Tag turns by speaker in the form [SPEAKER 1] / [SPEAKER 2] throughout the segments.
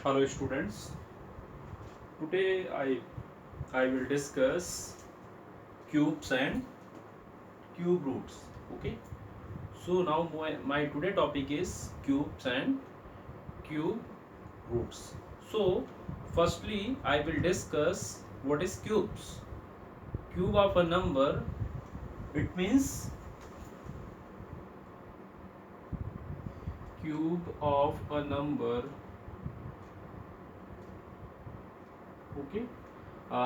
[SPEAKER 1] Hello students, today I will discuss cubes and cube roots. Okay, so now my today topic is cubes and cube roots. So firstly I will discuss what is cubes. Cube of a number, it means cube of a number. Okay,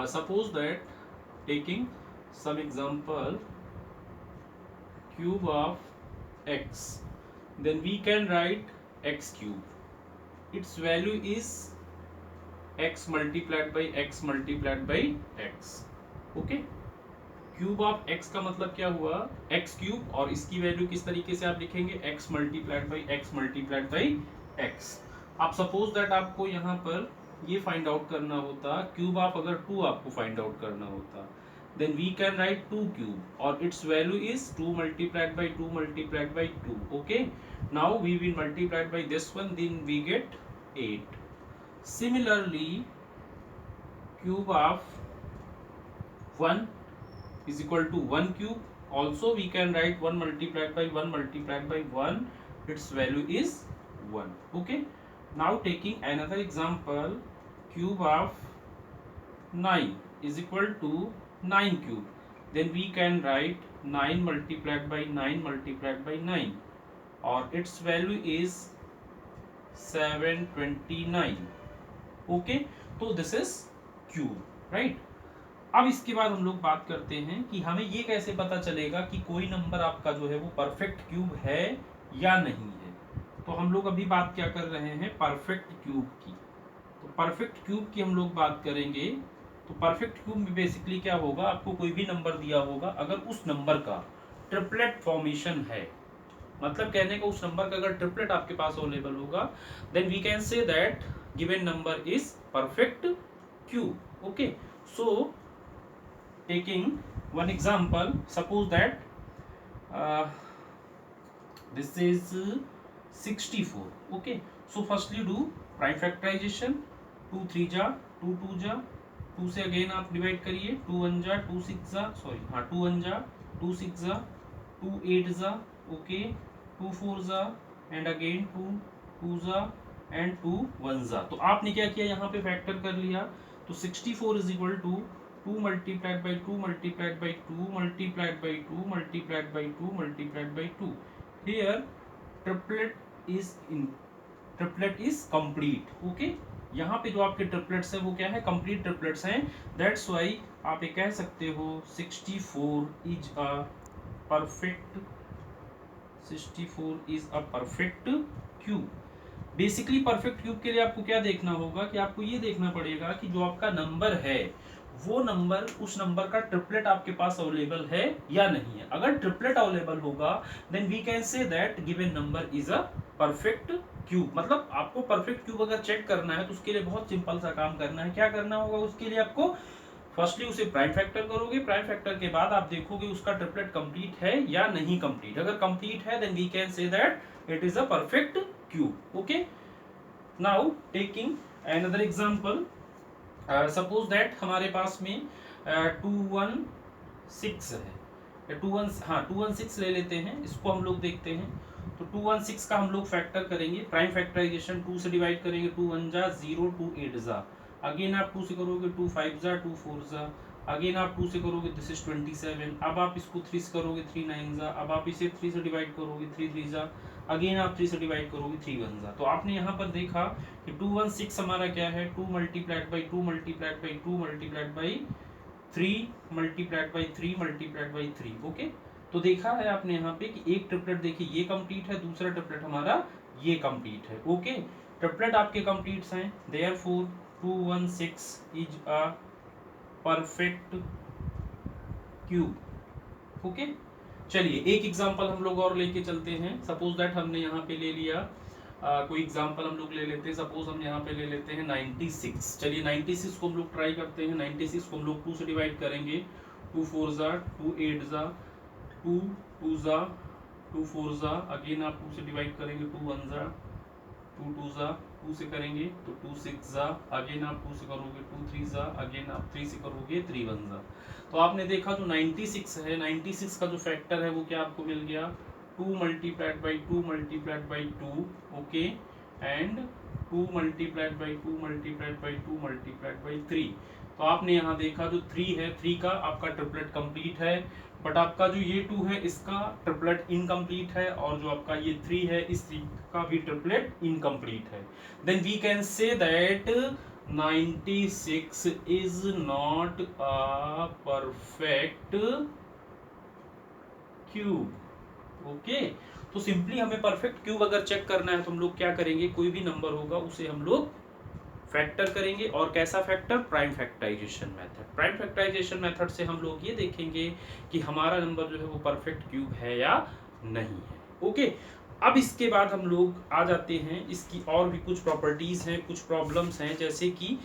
[SPEAKER 1] suppose that, taking some example, cube of x, then we can write x cube. Its value is x multiplied by x multiplied by x. Okay, cube of x का मतलब क्या हुआ, x cube, और इसकी value किस तरीके से आप लिखेंगे, x multiplied by x multiplied by x. आप सपोज दैट आपको यहाँ पर ये फाइंड आउट करना होता, क्यूब ऑफ अगर 2 आपको फाइंड आउट करना होता, then we can write 2 cube or its value is 2 multiplied by 2 multiplied by 2. Okay, now we will multiply by this one, then we get 8. Similarly, cube of 1 is equal to 1 cube. Also we can write 1 multiplied by 1 multiplied by 1, its value is 1. Okay, now taking another example, cube of 9 is equal to 9 cube, then we can write 9 multiplied by 9 multiplied by 9, or its value is 729. Okay, तो this is cube, right? अब इसके बाद हम लोग बात करते हैं कि हमें ये कैसे पता चलेगा कि कोई नंबर आपका जो है वो परफेक्ट क्यूब है या नहीं है. तो हम लोग अभी बात क्या कर रहे हैं, परफेक्ट क्यूब की. तो परफेक्ट क्यूब की हम लोग बात करेंगे. तो परफेक्ट क्यूब में बेसिकली क्या होगा, आपको कोई भी नंबर दिया होगा, अगर उस नंबर का ट्रिपलेट फॉर्मेशन है, मतलब कहने का उस नंबर का अगर ट्रिपलेट आपके पास अवेलेबल होगा, then we can say that given number is perfect cube. Okay, so taking one example, suppose that this is 64. Okay, so firstly do prime factorization. 2 3 जा 2 2 जा 2 से अगेन आप डिवाइड करिए, 2 1 जा 2 6 जा, सॉरी हाँ 2 1 जा 2 6 जा 2 8 जा, ओके 2 4 जा एंड अगेन 2 2 जा एंड 2 1 जा. तो आपने क्या किया, यहाँ पे फैक्टर कर लिया. तो 64 is equal to 2 multiplied by 2 multiplied by 2 multiplied by 2 multiplied by 2 multiplied by 2. Here triplet is complete. Okay, यहाँ पे जो आपके ट्रिपलेट्स हैं वो क्या है, कंप्लीट ट्रिपलेट्स हैं. दैट्स वाई आप ये कह सकते हो 64 is a perfect 64 is a perfect cube. Basically perfect cube के लिए आपको क्या देखना होगा, कि आपको ये देखना पड़ेगा कि जो आपका नंबर है वो नंबर, उस नंबर का ट्रिपलेट आपके पास अवेलेबल है या नहीं है. अगर ट्रिपलेट अवेलेबल होगा then we can say that given number is a perfect cube. मतलब आपको परफेक्ट क्यूब अगर चेक करना है तो उसके लिए बहुत सिंपल सा काम करना है. क्या करना होगा उसके लिए, आपको फर्स्टली उसे प्राइम फैक्टर करोगे, प्राइम फैक्टर के बाद आप देखोगे उसका ट्रिपलेट कंप्लीट है या नहीं कंप्लीट. अगर कंप्लीट है then we can say that it is a perfect cube. Okay, now taking another example, suppose that हमारे पास में 216 है, 216 ले लेते हैं, इसको हम लोग देखते हैं. तो 216 का हम लोग फैक्टर करेंगे, प्राइम फैक्टराइजेशन 2 से डिवाइड करेंगे, 2 1 जा 0 2 8 जा, अगेन आप 2 से करोगे 2 5 जा 2 4 जा, अगेन आप 2 से करोगे दिस इज 27, अब आप इसको 3 से करोगे 3 9 जा, अब आप इसे 3 से डिवाइड करोगे 3 3 जा, अगेन आप 3 से डिवाइड करोगे 3 1 जा. तो आपने यहाँ पर देखा कि 216 हमारा क्या है, 2 multiplied by 2 multiplied by 2 multiplied by 3 multiplied by 3 multiplied by 3. Okay, तो देखा है आपने यहाँ पे कि एक ट्रिपलेट देखिए ये कंप्लीट है, दूसरा ट्रिपलेट हमारा ये कंप्लीट है. ओके, ट्रिपलेट आपके कंप्लीट हैं, therefore 216 is a perfect cube. Okay, चलिए एक एग्जांपल हम लोग और लेके चलते हैं. सपोज दैट हमने यहाँ पे ले लिया कोई एग्जांपल हम लोग ले लेते हैं. सपोज हम यहाँ पे ले लेते हैं 96. चलिए 96 को हम लोग ट्राई करते हैं. 96 को हम लोग 2 से डिवाइड करेंगे, 2 4 जा 2 8 जा 2 2 जा 2 4 जा, अगेन आप 2 से डिवाइड करेंगे, 2 1 जा 2 2 जा 2 से करेंगे तो 2 6 जा, अगेन आप 2 से करोगे 2 3 जा, अगेन आप 3 से करोगे 3 1 जा। तो आपने देखा जो 96 है, 96 का जो फैक्टर है वो क्या आपको मिल गया, 2 multiplied by 2 multiplied by 2, okay, and 2 multiplied by 2 multiplied by 2 multiplied by 3। तो आपने यहाँ देखा जो 3 है, 3 का आपका ट्रिपलेट कंप्लीट है, बट आपका जो ये 2 है इसका ट्रिपलेट इनकम्प्लीट है, और जो आपका ये 3 है इस 3 का भी ट्रिपलेट इनकम्प्लीट है। Then we can say that 96 is not a perfect cube, okay. तो सिंपली हमें परफेक्ट क्यूब अगर चेक करना है तो हम लोग क्या करेंगे, कोई भी नंबर होगा उसे हम लोग फैक्टर करेंगे, और कैसा factor, prime factorisation method. Prime factorisation method से हम लोग ये देखेंगे कि हमारा नंबर जो है वो परफेक्ट क्यूब है या नहीं है, ओके। अब इसके बाद हम लोग आ जाते हैं, इसकी और भी कुछ प्रॉपर्टीज हैं, कुछ प्रॉब्लम्स हैं, जैसे कि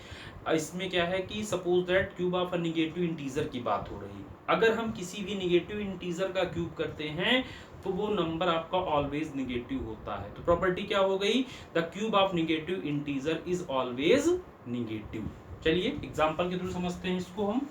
[SPEAKER 1] इसमें क्या है कि suppose that cube of a negative integer की बात हो रही है। अगर हम किसी भी निगेटिव इंटीजर का क्यूब करते हैं तो वो नंबर आपका ऑलवेज निगेटिव होता है। तो प्रॉपर्टी क्या हो गई, the cube of negative integer is always negative. चलिए एग्जांपल के थ्रू समझते हैं इसको हम।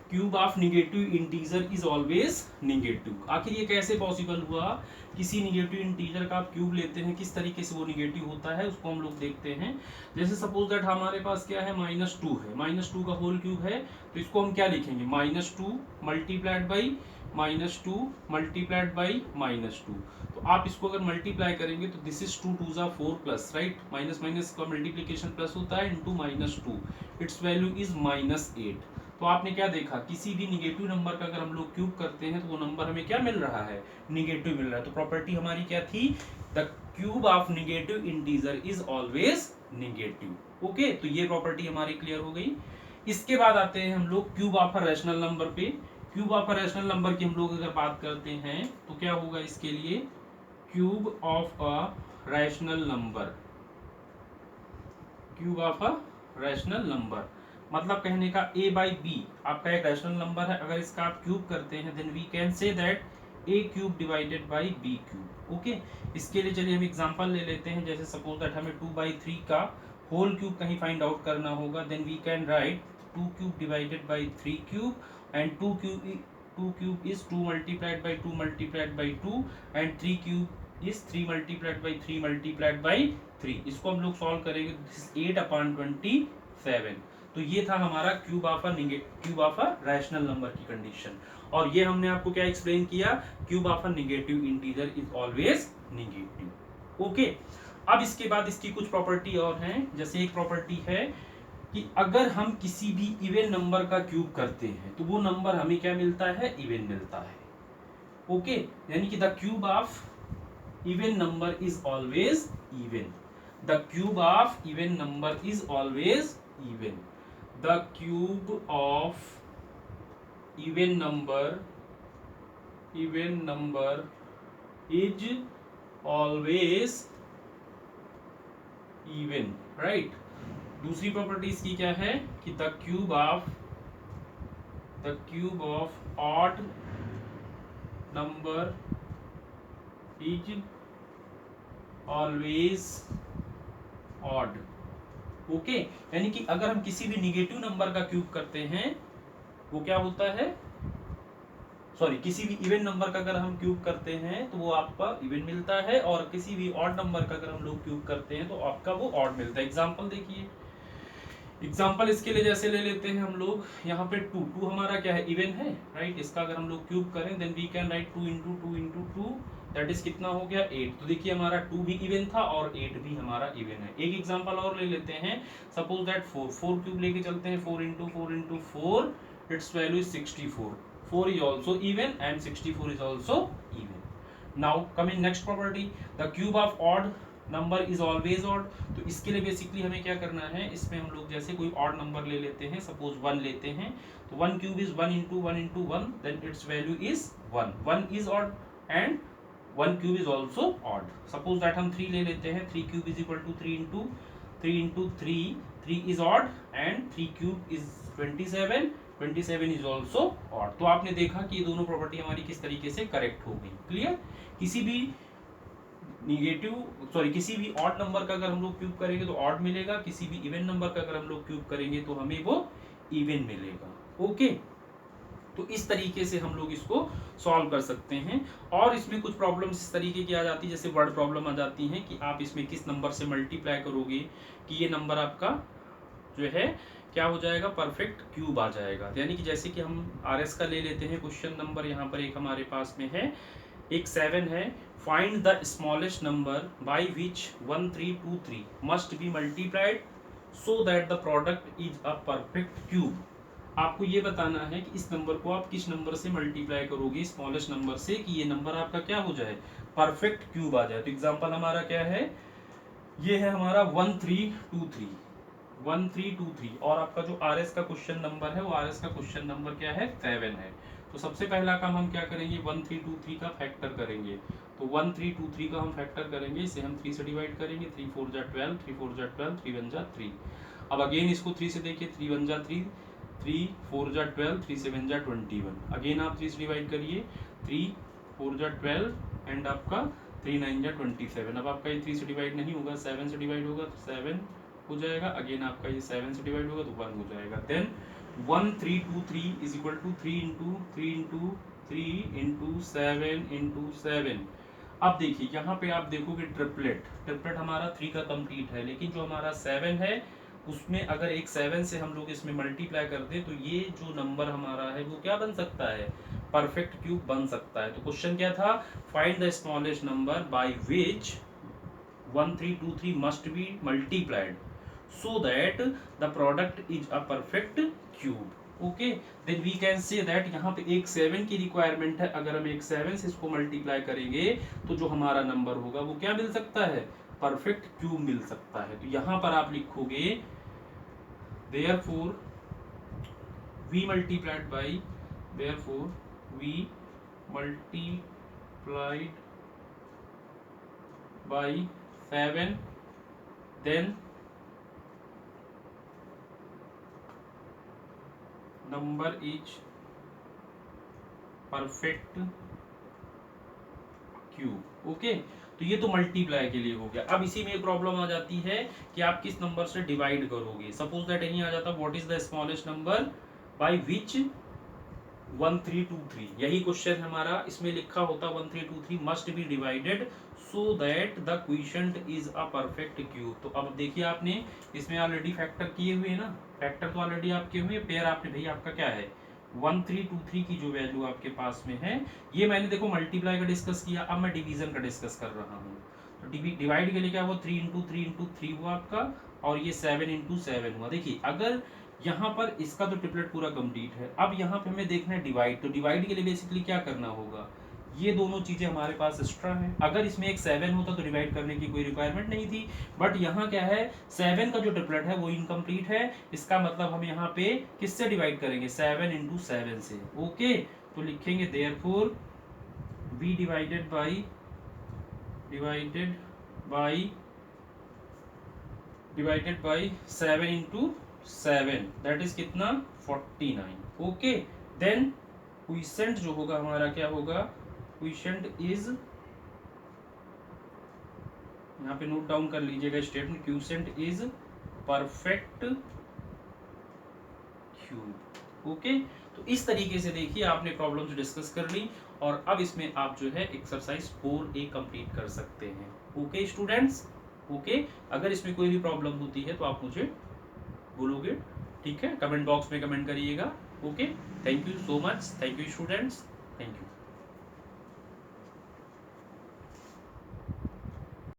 [SPEAKER 1] Cube of negative integer is always negative, आखिर ये कैसे पॉसिबल हुआ, किसी निगेटिव इंटीजर का आप क्यूब लेते हैं, किस तरीके से वो निगेटिव होता है उसको हम लोग देखते हैं। जैसे सपोज दैट हमारे पास क्या है, -2 है, -2 का होल क्यूब है, तो इसको हम क्या लिखेंगे, -2 मल्टीप्लाइड बाई -2 मल्टीप्लाइड बाई -2। तो आप इसको अगर मल्टीप्लाई करेंगे तो this is 2 2 4 plus, right, minus minus का मल्टीप्लीकेशन प्लस होता है, इनटू -2, इट्स वैल्यू इज -8। तो आपने क्या देखा, किसी भी निगेटिव नंबर का अगर हम लोग क्यूब करते हैं तो वो नंबर हमें क्या मिल रहा है, निगेटिव मिल रहा है। तो प्रॉपर्टी हमारी क्या थी, the cube of negative integer is always negative, okay. तो ये प्रॉपर्टी हमारी क्लियर हो गई। इसके बाद आते हैं हम लोग cube of a rational number पे। Cube of a rational number की हम लोग अगर बात करते हैं तो क्या होगा इसके लिए, cube of a rational number, cube of a rational number मतलब कहने का a बाई बी आपका एक रैशनल नंबर है, अगर इसका आप क्यूब करते हैं then we can say that a cube divided by b cube, okay. इसके लिए चलिए हम एग्जांपल ले लेते हैं, जैसे सपोज दैट हमें 2/3 का होल क्यूब कहीं फाइंड आउट करना होगा, then we can write 2 cube divided by 3 cube, and 2 cube is 2 multiplied by 2 multiplied by 2, and 3 cube is 3 multiplied by 3 multiplied by 3। इसको हम लोग सॉल्व करेंगे, दिस इज 8/27। तो ये था हमारा cube of a rational number की कंडीशन, और ये हमने आपको क्या एक्सप्लेन किया, cube of a negative integer is always negative, okay. अब इसके बाद इसकी कुछ प्रॉपर्टी और हैं, जैसे एक प्रॉपर्टी है कि अगर हम किसी भी इवन नंबर का क्यूब करते हैं तो वो नंबर हमें क्या मिलता है, इवन मिलता है, ओके। यानी कि the cube of even number is always even, the cube of even number is always even, the cube of even number is always even, right। दूसरी प्रॉपर्टी इसकी क्या है कि the cube of odd number is always odd, okay. यानी कि अगर हम किसी भी निगेटिव नंबर का क्यूब करते हैं वो क्या होता है, सॉरी, किसी भी इवन नंबर का अगर हम क्यूब करते हैं तो वो आपका इवन मिलता है, और किसी भी ऑड नंबर का अगर हम लोग क्यूब करते हैं तो आपका वो ऑड मिलता है। एग्जांपल देखिए, एग्जांपल इसके लिए जैसे ले लेते हैं हम लोग, यहाँ पे 2 हमारा क्या है, इवन है, राइट। इसका अगर हम लोग क्यूब करें then we can write 2 into 2 into 2, that is कितना हो गया, 8। तो देखिए हमारा 2 भी इवन था और 8 भी हमारा इवन है। एक एग्जांपल और ले लेते हैं, सपोज दैट 4 क्यूब लेके चलते हैं, 4 into 4 into 4, it's value is 64। 4 is also even and 64 is also even. Now coming next property, the cube of odd number is always odd. तो इसके लिए बेसिकली हमें क्या करना है, इसमें हम लोग जैसे कोई ऑड नंबर ले लेते हैं, सपोज 1 लेते हैं, तो 1 cube is 1 into 1 into 1, then its value is 1। 1 is odd and 1 cube is also odd. Suppose that हम 3 ले लेते हैं, 3 cube is equal to 3 into 3, 3 is odd and 3 cube is 27, 27 is also odd. तो आपने देखा कि ये दोनों प्रॉपर्टी हमारी किस तरीके से करेक्ट हो गई, क्लियर। किसी भी किसी भी ऑड नंबर का अगर हम लोग क्यूब करेंगे तो ऑड मिलेगा, किसी भी इवन नंबर का अगर हम लोग क्यूब करेंगे तो हमें वो इवन मिलेगा। ओके, तो इस तरीके से हम लोग इसको सॉल्व कर सकते हैं। और इसमें कुछ प्रॉब्लम्स इस तरीके की आ जाती है, जैसे वर्ड प्रॉब्लम आ जाती है कि आप इसमें किस नंबर से मल्टीप्लाई करोगे कि ये नंबर आपका जो है क्या हो जाएगा, परफेक्ट क्यूब आ जाएगा। यानी कि जैसे कि हम आरएस का ले लेते हैं क्वेश्चन नंबर, यहाँ पर एक हमारे पास में है, एक 7 है, find the smallest number by which 1323 must be multiplied so that the product is a perfect cube. आपको ये बताना है कि इस नंबर को आप किस नंबर से मल्टीप्लाई करोगे, स्मॉलेस्ट नंबर से, कि ये नंबर आपका क्या हो जाए, परफेक्ट क्यूब आ जाए। तो एग्जांपल हमारा क्या है, ये है हमारा 1323 और आपका जो आरएस का क्वेश्चन नंबर है वो आरएस का क्वेश्चन नंबर क्या है, 7 है। तो सबसे पहला काम हम क्या करेंगे, 1323 का फैक्टर करेंगे। तो 1323 का हम फैक्टर करेंगे, इसे हम 3 से डिवाइड करेंगे, 3 4 जा 12, 3 4 जा 12, 3 1 जा 3। अब अगेन इसको 3 से देखिए, 3 1 जा 3, 3 4 जा 12, 3 7 जा 21। अगेन आप 3 से डिवाइड करिए, 3 4 जा 12 एंड आपका 3 9 जा 27। अब आपका ये 3 से डिवाइड नहीं होगा, 7 से डिवाइड होगा, तो 7 हो जाएगा। अगेन आपका ये 7 से डिवाइड होगा तो 1 हो जाएगा। Then 1323 is equal to 3 into 3 into 3 into 7 into 7। अब देखिए यहाँ पे आप देखोगे ट्रिपलेट हमारा 3 का कंप्लीट है, लेकिन जो हमारा 7 है उसमें अगर एक 7 से हम लोग इसमें मल्टीप्लाई कर दे तो ये जो नंबर हमारा है वो क्या बन सकता है, परफेक्ट क्यूब बन सकता है। तो क्वेश्चन क्या था, find the smallest number by which 1323 must be multiplied so that the product is a perfect cube. Okay, then we can say that यहाँ पे एक 7 की रिक्वायरमेंट है, अगर हम एक 7 से इसको मल्टीप्लाई करेंगे तो जो हमारा नंबर होगा वो क्या मिल सकता है, परफेक्ट क्यूब मिल सकता है। तो यहाँ पर आप लिखोगे therefore we multiplied by therefore we multiplied by 7 then number is perfect cube. Okay, तो ये तो मल्टीप्लाई के लिए हो गया। अब इसी में एक प्रॉब्लम आ जाती है कि आप किस नंबर से डिवाइड करोगे। सपोज दैट यही आ जाता, what is the smallest number by which 1323, यही क्वेश्चन हमारा, इसमें लिखा होता 1323 must B divided so that the quotient is a perfect cube. तो अब देखिए आपने इसमें ऑलरेडी फैक्टर किए हुए ना, फैक्टर तो ऑलरेडी आप किए हुए, पेयर आपने, भाई आपका क्या है 1323 की जो वैल्यू आपके पास में है, ये मैंने देखो मल्टीप्लाई का डिस्कस किया, अब मैं डिवीजन का डिस्कस कर रहा हूँ। तो डिवाइड के लिए क्या हुआ, 3 इंटू 3 इंटू 3 हुआ आपका, और ये 7 इंटू 7 हुआ। देखिए अगर यहाँ पर इसका तो ट्रिपलेट पूरा कंप्लीट है, अब यहाँ पे हमें देखना है डिवाइड। तो डिवाइड के लिए बेसिकली क्या करना होगा, ये दोनों चीजें हमारे पास एक्स्ट्रा हैं। अगर इसमें एक 7 होता तो डिवाइड करने की कोई रिक्वायरमेंट नहीं थी, बट यहाँ क्या है, 7 का जो ट्रिपलेट है वो इनकम्प्लीट है। इसका मतलब हम यहाँ पे किससे डिवाइड करेंगे, 7 इंटू 7 से। ओके, तो लिखेंगे therefore be divided by 7 into 7, that is कितना 49। ओके, देन क्वोशिएंट जो होगा हमारा क्या होगा, क्वोशिएंट इज, यहाँ पे नोट डाउन कर लीजिएगा statement, quotient is perfect cube. Okay, तो इस तरीके से देखिए आपने प्रॉब्लम्स डिस्कस कर ली, और अब इसमें आप जो है एक्सरसाइज 4A कंप्लीट कर सकते हैं। ओके स्टूडेंट्स, ओके, अगर इसमें कोई भी प्रॉब्लम होती है तो आप मुझे बोलोगे, ठीक है, कमेंट बॉक्स में कमेंट करिएगा। Okay, thank you so much, thank you students, thank you.